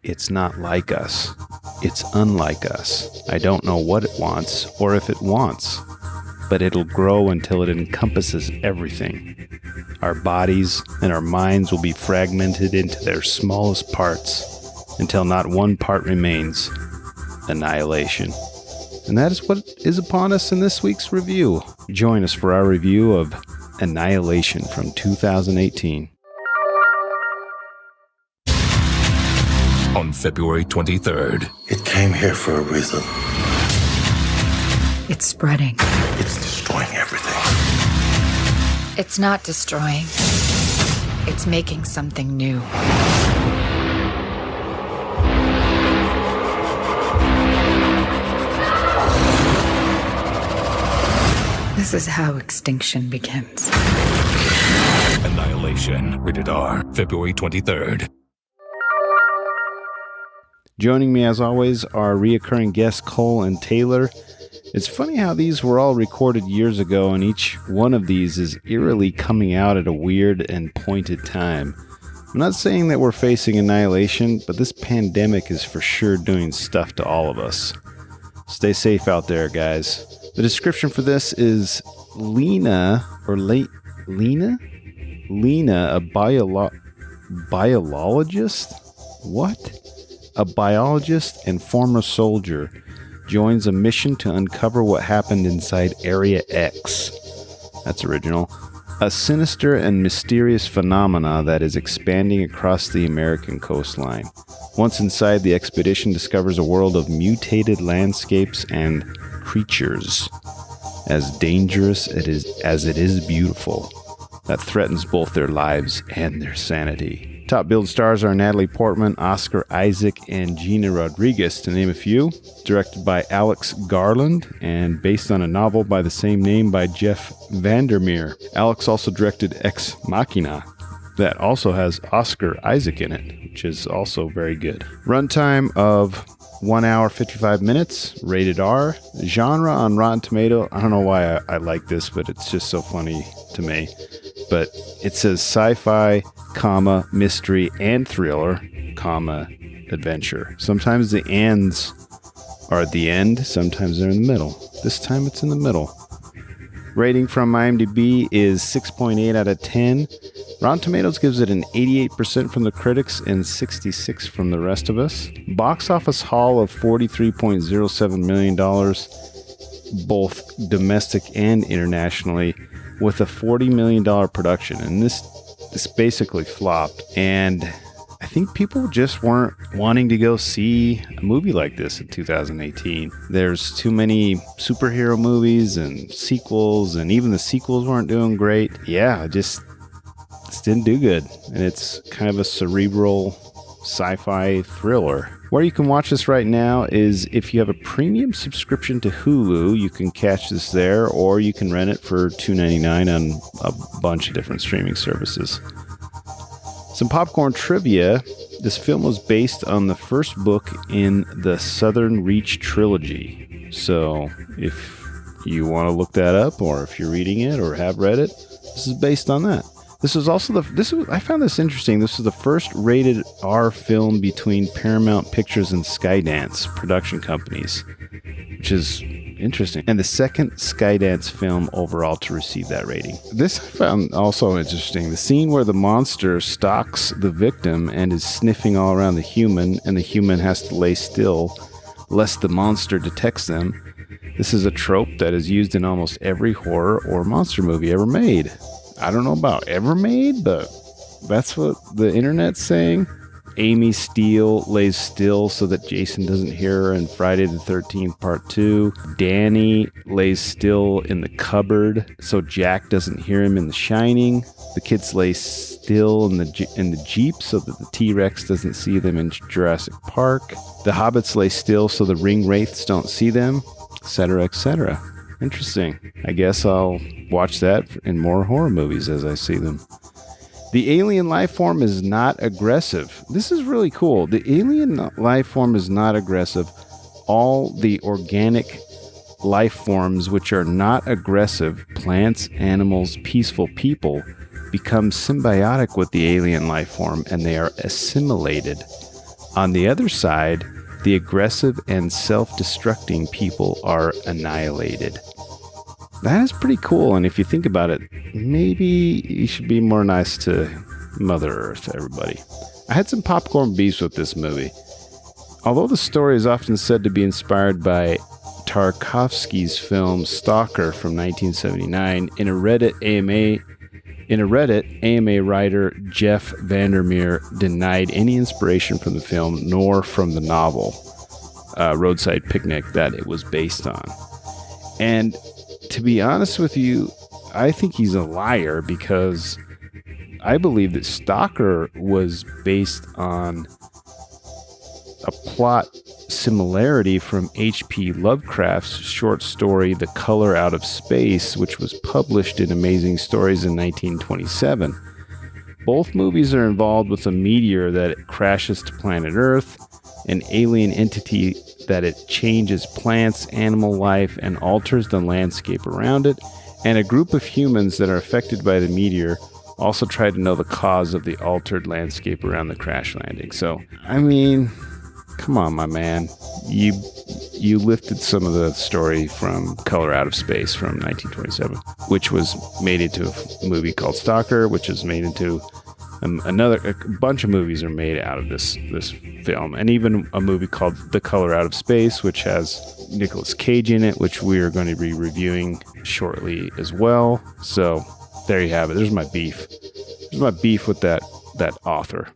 It's not like us. It's unlike us. I don't know what it wants or if it wants, but it'll grow until it encompasses everything. Our bodies and our minds will be fragmented into their smallest parts until not one part remains. Annihilation. And that is what is upon us in this week's review. Join us for our review of Annihilation from 2018. On February 23rd. It came here for a reason. It's spreading. It's destroying everything. It's not destroying. It's making something new. This is how extinction begins. Annihilation. Rated R. February 23rd. Joining me, as always, are reoccurring guests Cole and Taylor. It's funny how these were all recorded years ago, and each one of these is eerily coming out at a weird and pointed time. I'm not saying that we're facing annihilation, but this pandemic is for sure doing stuff to all of us. Stay safe out there, guys. The description for this is Lena, a biologist? What? A biologist and former soldier joins a mission to uncover what happened inside Area X. That's original. A sinister and mysterious phenomena that is expanding across the American coastline. Once inside, the expedition discovers a world of mutated landscapes and creatures, as dangerous as it is beautiful, that threatens both their lives and their sanity. Top billed stars are Natalie Portman, Oscar Isaac, and Gina Rodriguez, to name a few. Directed by Alex Garland and based on a novel by the same name by Jeff Vandermeer. Alex also directed Ex Machina, that also has Oscar Isaac in it, which is also very good. Runtime of 1 hour, 55 minutes, rated R. Genre on Rotten Tomato, I don't know why I like this, but it's just so funny to me. But it says sci-fi, comma, mystery, and thriller, comma, adventure. Sometimes the ands are at the end, sometimes they're in the middle. This time it's in the middle. Rating from IMDb is 6.8 out of 10. Rotten Tomatoes gives it an 88% from the critics and 66% from the rest of us. Box office haul of $43.07 million, both domestic and internationally, with a $40 million production. And this basically flopped. And I think people just weren't wanting to go see a movie like this in 2018. There's too many superhero movies and sequels, and even the sequels weren't doing great. Yeah, just didn't do good. And it's kind of a cerebral sci-fi thriller. Where you can watch this right now is if you have a premium subscription to Hulu, you can catch this there, or you can rent it for $2.99 on a bunch of different streaming services. Some popcorn trivia. This film was based on the first book in the Southern Reach trilogy. So if you want to look that up, or if you're reading it or have read it, this is based on that. This was also I found this interesting. This was the first rated R film between Paramount Pictures and Skydance production companies, which is interesting. And the second Skydance film overall to receive that rating. This I found also interesting. The scene where the monster stalks the victim and is sniffing all around the human, and the human has to lay still lest the monster detects them. This is a trope that is used in almost every horror or monster movie ever made. I don't know about ever made, but that's what the internet's saying. Amy Steele lays still so that Jason doesn't hear her in Friday the 13th Part 2. Danny lays still in the cupboard so Jack doesn't hear him in The Shining. The kids lay still in the Jeep so that the T-Rex doesn't see them in Jurassic Park. The hobbits lay still so the ring wraiths don't see them, etc., etc. Interesting. I guess I'll watch that in more horror movies as I see them. The alien life form is not aggressive. This is really cool. The alien life form is not aggressive. All the organic life forms which are not aggressive, plants, animals, peaceful people, become symbiotic with the alien life form and they are assimilated. On the other side, the aggressive and self-destructing people are annihilated. That is pretty cool, and if you think about it, maybe you should be more nice to Mother Earth, everybody. I had some popcorn beefs with this movie. Although the story is often said to be inspired by Tarkovsky's film Stalker from 1979, in a Reddit AMA writer Jeff Vandermeer denied any inspiration from the film nor from the novel Roadside Picnic that it was based on. And to be honest with you, I think he's a liar because I believe that Stalker was based on a plot similarity from H.P. Lovecraft's short story The Color Out of Space, which was published in Amazing Stories in 1927. Both movies are involved with a meteor that crashes to planet Earth, an alien entity that it changes plants, animal life, and alters the landscape around it, and a group of humans that are affected by the meteor also try to know the cause of the altered landscape around the crash landing. So, I mean, come on, my man. You lifted some of the story from Color Out of Space from 1927, which was made into a movie called Stalker, which is made into a bunch of movies are made out of this film, and even a movie called The Color Out of Space, which has Nicolas Cage in it, which we are going to be reviewing shortly as well. So there you have it. There's my beef. There's my beef with that author.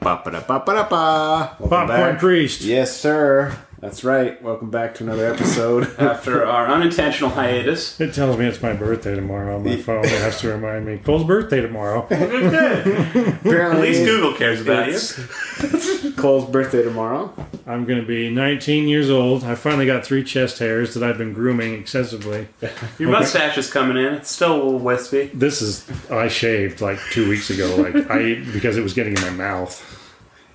Popcorn Priest. Yes, sir. That's right. Welcome back to another episode. After our unintentional hiatus. It tells me it's my birthday tomorrow on my phone. It has to remind me. Cole's birthday tomorrow. Apparently, at least Google cares about you. Cole's birthday tomorrow. I'm going to be 19 years old. I finally got 3 chest hairs that I've been grooming excessively. Your mustache is coming in. It's still a little wispy. I shaved like 2 weeks ago, because it was getting in my mouth.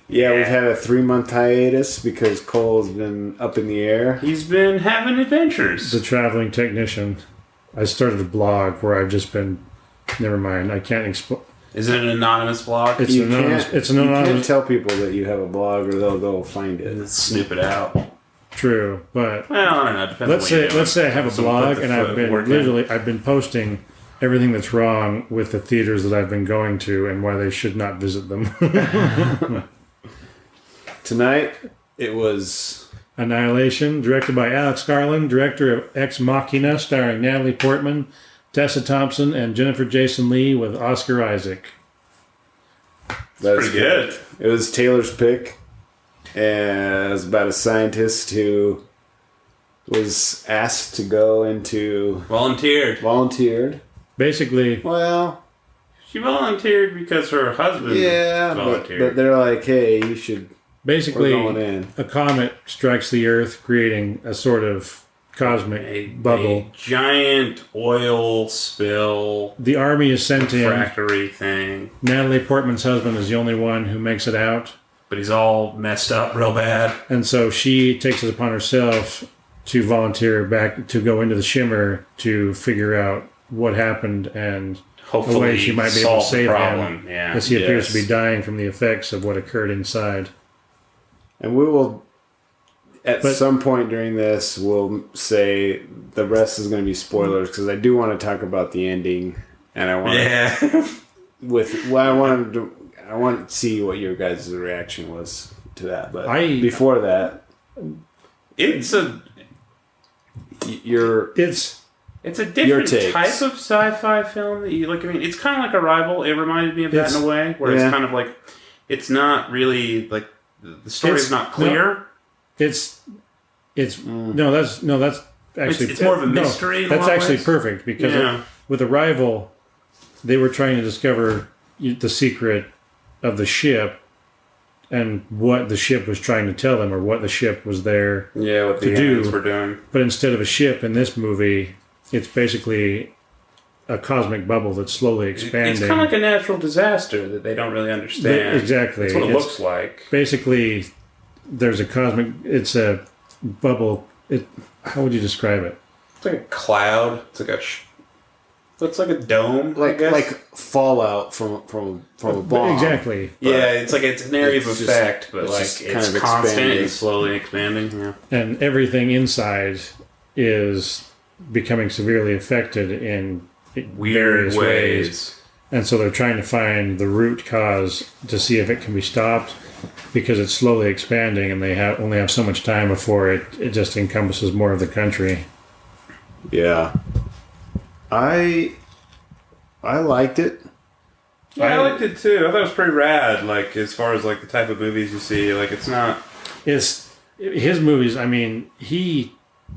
Yeah, we've had a 3-month hiatus because Cole's been up in the air. He's been having adventures. The traveling technician. I started a blog where I've just been... Never mind. I can't explain. Is it an anonymous blog? It's anonymous. It's an anonymous. You can't tell people that you have a blog or they'll go find it. Let's snoop it out. True, but... Well, I don't know. Depends let's say I have a blog and I've been posting everything that's wrong with the theaters that I've been going to and why they should not visit them. Tonight, it was... Annihilation, directed by Alex Garland, director of Ex Machina, starring Natalie Portman, Tessa Thompson, and Jennifer Jason Leigh with Oscar Isaac. That's pretty good. It was Taylor's pick. And it was about a scientist who was asked to go into... Volunteered. Basically... Well... She volunteered because her husband volunteered. But they're like, hey, you should... Basically, a comet strikes the Earth, creating a sort of cosmic bubble. A giant oil spill. The army is sent in. Refractory thing. Natalie Portman's husband is the only one who makes it out. But he's all messed up real bad. And so she takes it upon herself to volunteer back to go into the Shimmer to figure out what happened and hopefully a way she might be able to save him. Yeah. As he appears to be dying from the effects of what occurred inside. And we will, some point during this, we'll say the rest is going to be spoilers because I do want to talk about the ending, and I want I want to see what your guys' reaction was to that. But before that, it's a different type of sci-fi film that you like. I mean, it's kind of like Arrival. It reminded me of that in a way, where it's kind of like it's not really like. The story is not clear. No, that's actually it's more of a mystery. That's actually perfect because with Arrival, they were trying to discover the secret of the ship and what the ship was trying to tell them, or what the ship was there what the aliens were doing. But instead of a ship in this movie, it's basically a cosmic bubble that's slowly expanding. It's kind of like a natural disaster that they don't really understand. Exactly. That's what it looks like. Basically, there's a cosmic... It's a bubble... How would you describe it? It's like a cloud. It's like It's like a dome, I guess. like fallout from a bomb. Exactly. Yeah, it's an area of it's just- effect, but it's like just it's kind of constant expanding. and slowly expanding. Yeah. And everything inside is becoming severely affected in Weird various ways. And so they're trying to find the root cause to see if it can be stopped, because it's slowly expanding and they only have so much time before it just encompasses more of the country. Yeah. I liked it. Yeah, I liked it too. I thought it was pretty rad. Like as far as like the type of movies you see, like it's not. It's his movies. I mean, he's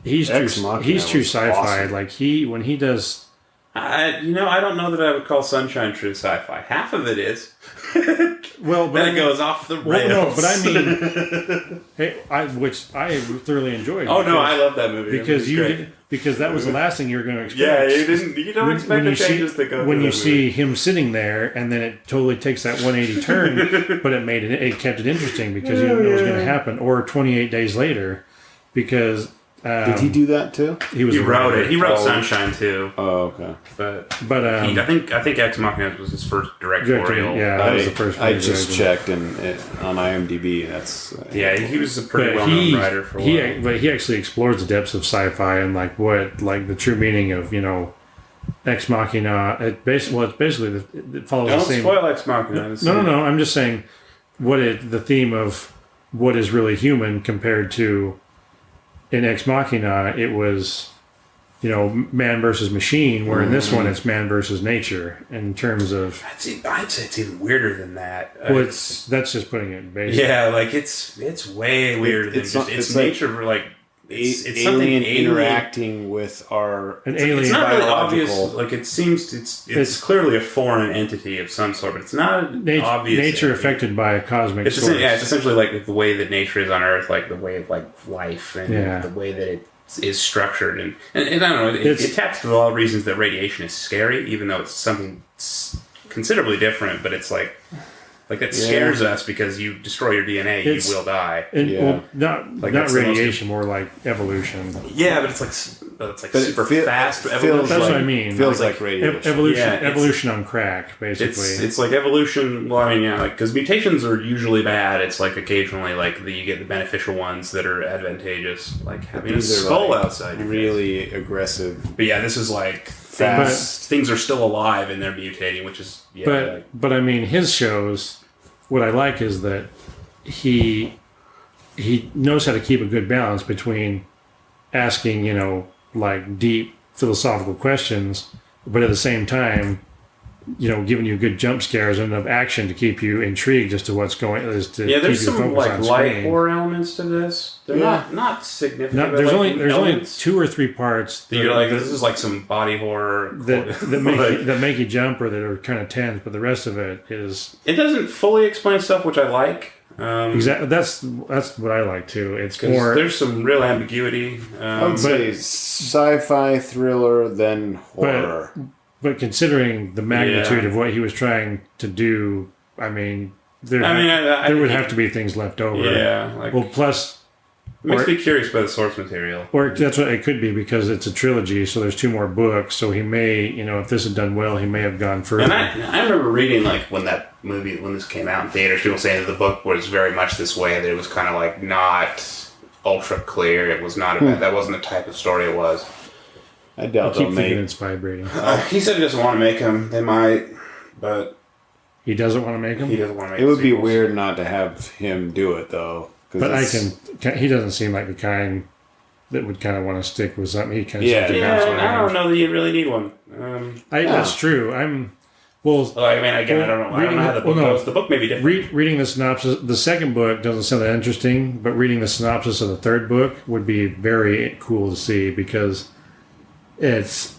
Ex true. Machina He's true was sci-fi. awesome. Like when he does. I don't know that I would call Sunshine true sci-fi. Half of it is. Well, but then it goes off the rails. Well, no, but I mean, which I thoroughly enjoyed. Oh no, I love that movie. Because that was the last thing you were going to expect. Yeah, you don't expect the changes to go. When you see him sitting there, and then it totally takes that 180 turn, but it kept it interesting because you didn't know what was going to happen. Or 28 days later, because Did he do that too? he wrote it. He wrote Sunshine too. Oh, okay. But I think Ex Machina was his first directorial. Yeah, that was the first one. I just checked on IMDb. That's he was a pretty well-known writer for a while. But he actually explores the depths of sci-fi and like the true meaning of Ex Machina. It's basically it follows Don't the same. spoil Ex Machina. No. I'm just saying the theme of what is really human compared to in Ex Machina. It was man versus machine, where in this one it's man versus nature in terms of. I'd say it's even weirder than that. That's just putting it basic. Yeah, like it's way weirder than it's nature for like. It's alien something interacting with our an alien. It's not really biological. obvious. Like it seems, it's clearly a foreign entity of some sort, but it's not obvious. Nature affected by a cosmic it's source. it's essentially like the way that nature is on Earth, like the way of like life and the way that it is structured, and I don't know. It taps to a lot of reasons that radiation is scary, even though it's something considerably different. But it's like that scares us because you destroy your DNA, you will die. Well, not radiation, more like evolution. Yeah, but it's like super fast. That's what I mean. Feels like radiation. Evolution on crack, basically. It's like evolution. Well, I mean, yeah, because mutations are usually bad. It's like occasionally, you get the beneficial ones that are advantageous, like having a skull outside. Really aggressive. But yeah, this is like things are still alive and they're mutating, which is But I mean, his shows. What I like is that he knows how to keep a good balance between asking, deep philosophical questions, but at the same time, giving you good jump scares and enough action to keep you intrigued as to what's going. There's some light horror elements to this. They're not significant. There's only 2 or 3 parts that you're like, this is like some body horror that make you jump or that are kind of tense, but the rest of it is. It doesn't fully explain stuff, which I like. Exactly. That's what I like too. It's more. There's some real ambiguity. I would say sci-fi thriller then horror. But considering the magnitude of what he was trying to do, I mean, there would have to be things left over. Yeah. Plus. It makes me curious about the source material. Or that's what it could be, because it's a trilogy, so there's 2 more books. So he may, if this had done well, he may have gone further. And I remember reading, when this came out in theaters, people saying that the book was very much this way, that it was kind of not ultra clear. It was not that wasn't the type of story it was. I doubt keep thinking it's vibrating. He said he doesn't want to make them. They might, but he doesn't want to make them. He doesn't want to make. It would be weird not to have him do it though. But he doesn't seem like the kind that would kind of want to stick with something. He kind of I don't know that you really need one. That's true. I don't know. I don't know how the book goes. The book may be different. Reading the synopsis, the second book doesn't sound that interesting, but reading the synopsis of the third book would be very cool to see, because it's.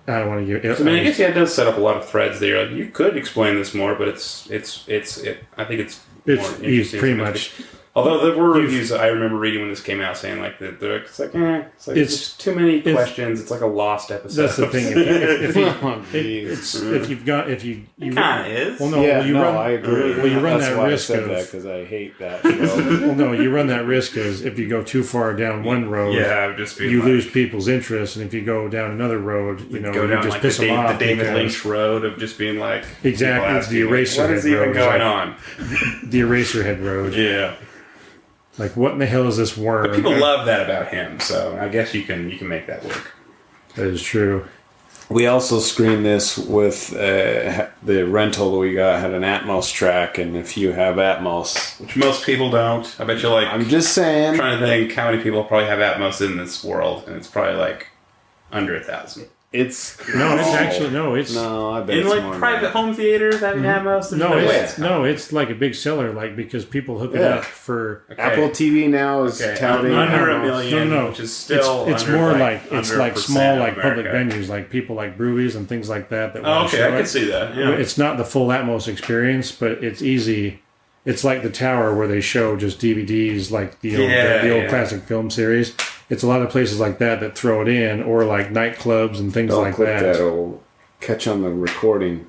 I don't want to give. I guess it does set up a lot of threads there. You could explain this more, but I think it's more interesting. He's pretty much. Although there were reviews I remember reading when this came out saying like that it's too many questions. It's like a lost episode. That's the thing. If you kind of is. Well, no, I agree. Well, you run That's that why risk I said of that because I hate that show. well, no, you run that risk as if you go too far down one road, you lose people's interest, and if you go down another road, you go down just like piss them off. The David Lynch road of just being like exactly the Eraserhead road. What is even going on? The Eraserhead road. Yeah. Like, what in the hell is this worm? But people love that about him, so I guess you can make that work. That is true. We also screened this with the rental that we got had an Atmos track, and if you have Atmos, which most people don't, I bet you like. I'm just saying. I'm trying to think how many people probably have Atmos in this world, and it's probably like under 1,000. It's no, I bet in it's like more private home theaters having Atmos. It's like a big seller, like because people hook it up for Apple TV now is touting under Atmos. $1 million, which is still it's under, more like it's like small like public America. venues, like people like breweries and things like that. I can see that. Yeah. It's not the full Atmos experience, but it's easy. It's like the Tower where they show just DVDs, like the old classic film series. It's a lot of places like that throw it in, or like nightclubs and things like click that. That'll catch on the recording,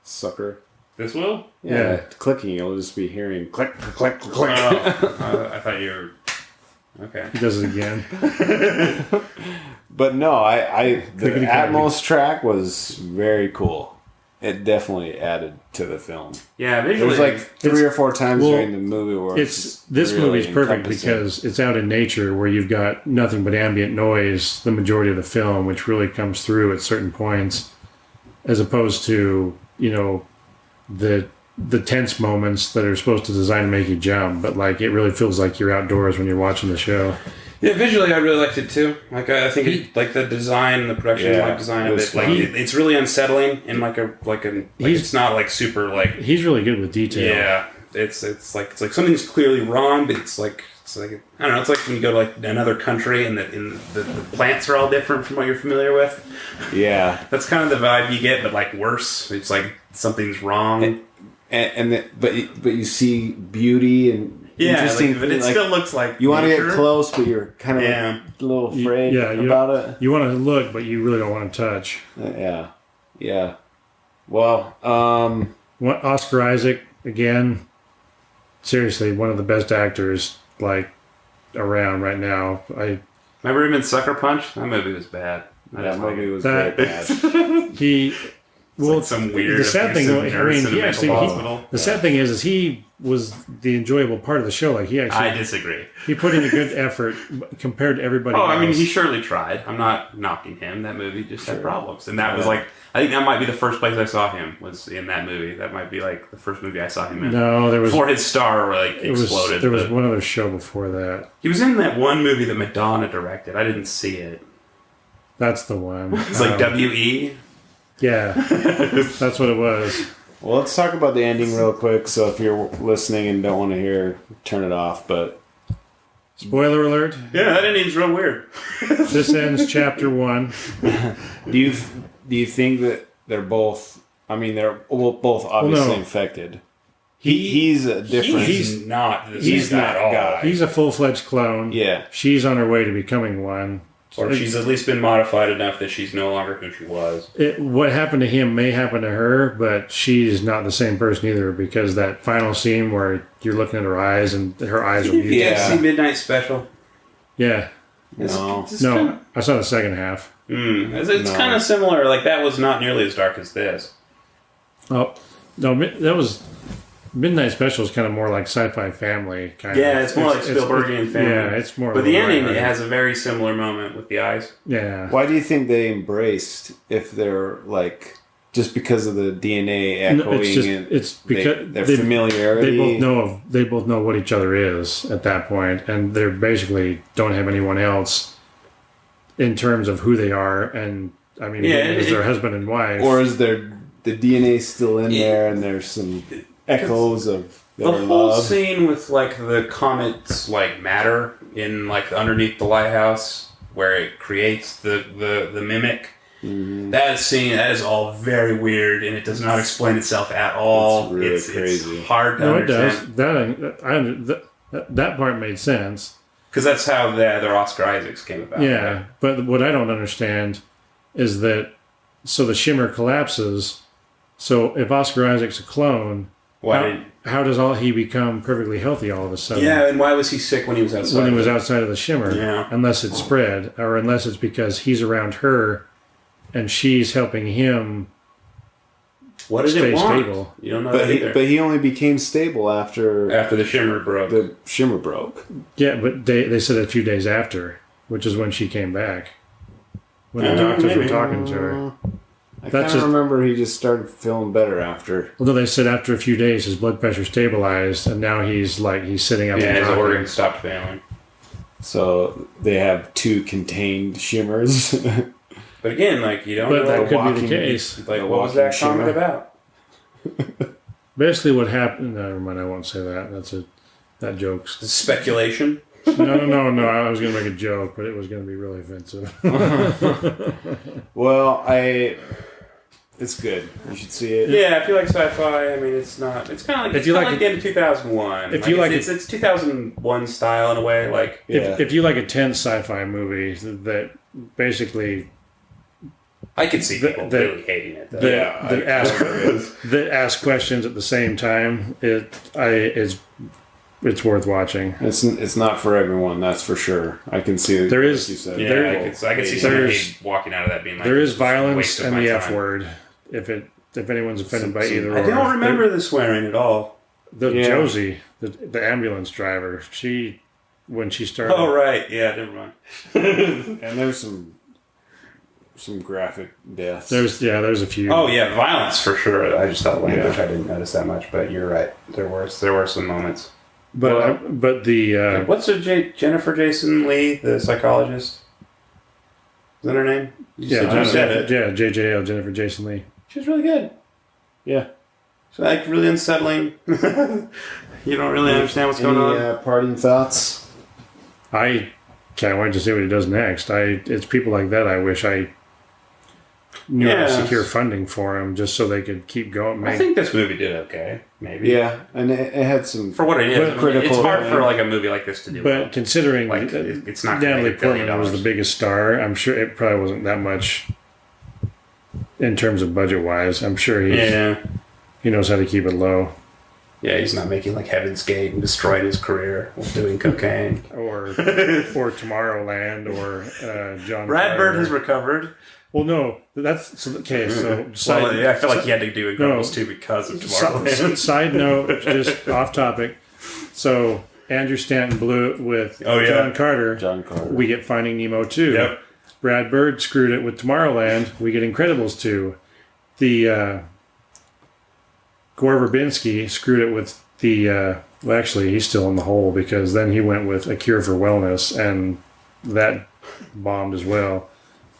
sucker. This will? Yeah. Clicking, you'll just be hearing click, click, click. I thought you were... Okay. He does it again. But no, the Atmos track was very cool. It definitely added to the film. Yeah, visually. There's like 3 or 4 times during the movie where this really movie's perfect because it's out in nature where you've got nothing but ambient noise the majority of the film, which really comes through at certain points, as opposed to the tense moments that are supposed to design to make you jump. But like it really feels like you're outdoors when you're watching the show. Yeah, visually I really liked it too. Like I think like the design, the production design of it, like it's really unsettling and it's not like super like he's really good with detail. Yeah, it's like something's clearly wrong, but it's like I don't know. It's like when you go to like another country and the plants are all different from what you're familiar with. Yeah, that's kind of the vibe you get, but like worse. It's like something's wrong, but you see beauty and. Interesting, but it still looks like you want to get close, but you're kind of a little afraid about it. You want to look, but you really don't want to touch. Yeah. Well, Oscar Isaac again. Seriously, one of the best actors like around right now. Remember him in Sucker Punch? That movie was bad. That movie was very bad. Like some weird. The sad thing, the sad thing is he was the enjoyable part of the show. Like I disagree. He put in a good effort compared to everybody else. I mean, he surely tried. I'm not knocking him. That movie just had problems, and that was like I think that might be the first place I saw him was in that movie. That might be like the first movie I saw him in. No, there was before his star exploded. There was one other show before that. He was in that one movie that Madonna directed. I didn't see it. That's the one. It's like W.E. Yeah, that's what it was. Well, let's talk about the ending real quick. So if you're listening and don't want to hear, turn it off. But spoiler alert. Yeah, that ending's real weird. This ends chapter 1. Do you think that they're both? I mean, they're both obviously infected. He's a different. He's not the same guy at all. He's a full-fledged clone. Yeah. She's on her way to becoming one. Or she's at least been modified enough that she's no longer who she was. What happened to him may happen to her, but she's not the same person either because that final scene where you're looking at her eyes and her eyes are muted. Yeah. See Midnight Special? Yeah. No, I saw the second half. It's kind of similar. Like, that was not nearly as dark as this. Oh, no, that was... Midnight Special is kind of more like Sci-Fi Family kind of. Yeah, it's more like Spielbergian family. Yeah, it's more. But the ending has a very similar moment with the eyes. Yeah. Why do you think they embraced if they're like just because of the DNA echoing? It's because their familiarity. They both know what each other is at that point, and they basically don't have anyone else in terms of who they are. And I mean, is their husband and wife, or is the DNA still in there, and there's some echoes of their the whole love. Scene with like the comet's like matter in like underneath the lighthouse where it creates the mimic. Mm-hmm. That is all very weird and it does not explain itself at all. It's really crazy. It's hard to understand. It does. That part made sense. Because that's how the other Oscar Isaacs came about. Yeah, right? but what I don't understand is that so the shimmer collapses. So if Oscar Isaac's a clone, how does he become perfectly healthy all of a sudden? Yeah, and why was he sick when he was outside? When he was outside of the shimmer. Yeah. Unless it's spread, or unless it's because he's around her and she's helping him what did stay it want? stable. You don't know that either. But he only became stable after the shimmer broke. the shimmer broke. Yeah, but they said a few days after, which is when she came back. When the doctors were talking to her. I kind of remember he just started feeling better after. Although they said after a few days his blood pressure stabilized, and now he's sitting up. Yeah, and his talking. organs stopped failing. So they have 2 contained shimmers. But again, you don't know. That could be the case. What was that comment about? Basically, what happened. Never mind. I won't say that. That joke's Speculation. No. I was going to make a joke, but it was going to be really offensive. Well, it's good. You should see it. Yeah, if you like sci-fi, I mean, it's not. It's kind of like the end of 2001. It's 2001 style in a way. If you like a tense sci-fi movie that basically. I could see people really hating it. That ask questions at the same time. It's worth watching. It's not for everyone, that's for sure. I can see it. There is, you said. I can see someone walking out of that being like, there is violence and the F time. word. If anyone's offended by either or. I don't remember the swearing at all. Josie, the ambulance driver, when she started. Oh right, yeah, never mind. And there's some graphic deaths. There's a few. Oh yeah, violence for sure. I just thought language. I didn't notice that much, but you're right. There were some moments. But the what's Jennifer Jason Leigh, the psychologist? Is that her name? JJL, Jennifer Jason Leigh. She's really good. Yeah. She's really unsettling. You don't really understand what's going on. Parting thoughts? I can't wait to see what he does next. It's people like that I wish I knew how to secure funding for him just so they could keep going. I think this movie did okay, maybe. Yeah, and it had some... For what it is, critical. It's hard for a movie like this to do But well. considering it's not Natalie $1 billion. Portman was the biggest star, I'm sure it probably wasn't that much in terms of budget-wise. I'm sure he knows how to keep it low. Yeah, he's not making Heaven's Gate and destroying his career while doing cocaine. or Tomorrowland or John Brad Bird Carter. has recovered. Well, no, that's okay. So, I feel like he had to do Incredibles 2 because of Tomorrowland. Side note, just off topic. So Andrew Stanton blew it with John Carter. John Carter. We get Finding Nemo 2. Yep. Brad Bird screwed it with Tomorrowland. We get Incredibles 2. The Gore Verbinski screwed it with the. Well, actually, he's still in the hole because then he went with A Cure for Wellness, and that bombed as well.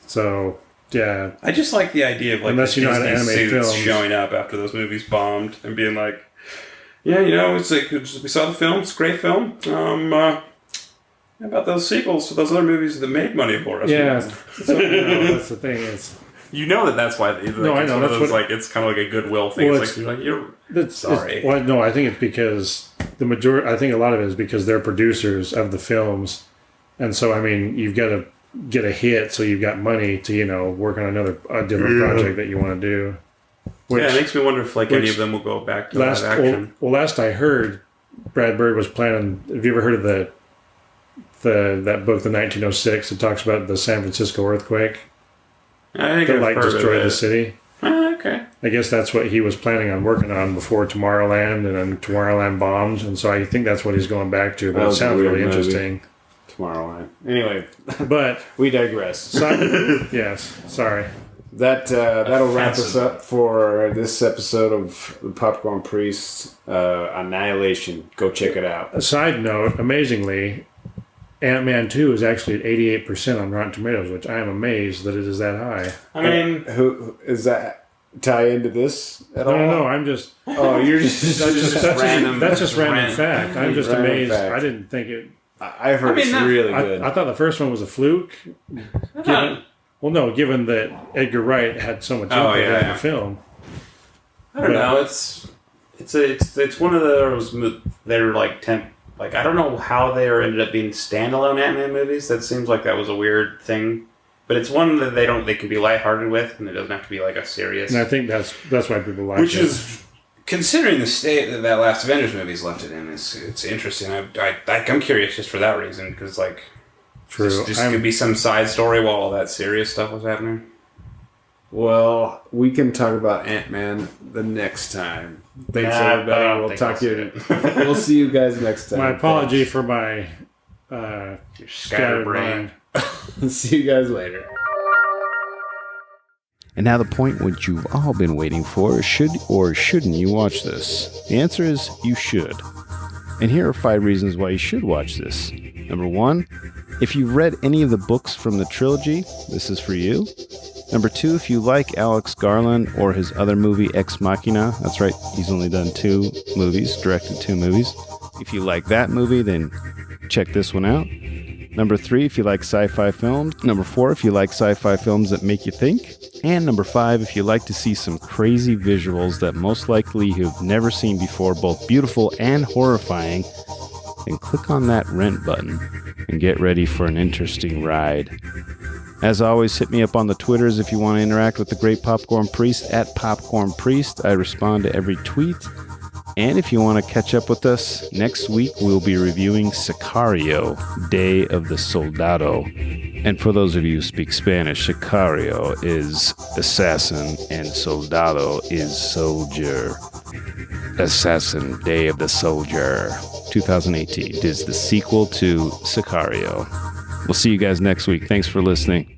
So. Yeah, I just like the idea of unless you know how to animate films showing up after those movies bombed and being like, yeah, it's we saw the film, it's a great film. How about those sequels to those other movies that made money for us? Yeah, so, that's the thing. That's why. I know that's what it's kind of like a goodwill thing. Well, sorry. No, I think it's because the majority. I think a lot of it is because they're producers of the films, and so I mean, you've got to get a hit, so you've got money to work on a different project that you want to do. Which, it makes me wonder if any of them will go back to live action. Well, last I heard, Brad Bird was planning. Have you ever heard of that book, The 1906, that talks about the San Francisco earthquake? I think that destroyed the city. Okay. I guess that's what he was planning on working on before Tomorrowland, and then Tomorrowland bombed, and so I think that's what he's going back to. But it sounds really interesting. Tomorrowland. Anyway, but we digress. Yes, sorry. That'll wrap us up for this episode of the Popcorn Priest Annihilation. Go check it out. A side note, amazingly, Ant-Man 2 is actually at 88% on Rotten Tomatoes, which I am amazed that it is that high. I mean, who is that? Tie into this at all? No. I'm just. Oh, you're just random. That's just random fact. I'm just random amazed. fact. I didn't think it. I've heard it's really good. I thought the first one was a fluke. Given that Edgar Wright had so much input in the film. I don't know. It's one of those. They're Like, I don't know how they ended up being standalone Ant-Man movies. That seems like that was a weird thing. But it's one that they can be lighthearted with, and it doesn't have to be like a serious. And I think that's why people like it. Which is, considering the state that last Avengers movie's left it in, it's interesting. I'm curious just for that reason, because like, true, this could be some side story while all that serious stuff was happening. Well, we can talk about Ant-Man the next time. Thanks, everybody. We'll talk to you. We'll see you guys next time. My apology for my your scattered brain. See you guys later. And now the point which you've all been waiting for, should or shouldn't you watch this? The answer is you should. And here are 5 reasons why you should watch this. Number 1, if you've read any of the books from the trilogy, this is for you. Number 2, if you like Alex Garland or his other movie Ex Machina, that's right, he's only done 2 movies, directed 2 movies. If you like that movie, then check this one out. Number 3, if you like sci-fi films. Number 4, if you like sci-fi films that make you think. And number 5, if you like to see some crazy visuals that most likely you've never seen before, both beautiful and horrifying, then click on that rent button and get ready for an interesting ride. As always, hit me up on the Twitters if you want to interact with the Great Popcorn Priest at Popcorn Priest. I respond to every tweet. And if you want to catch up with us, next week we'll be reviewing Sicario, Day of the Soldado. And for those of you who speak Spanish, Sicario is assassin and Soldado is soldier. Assassin, Day of the Soldier, 2018 is the sequel to Sicario. We'll see you guys next week. Thanks for listening.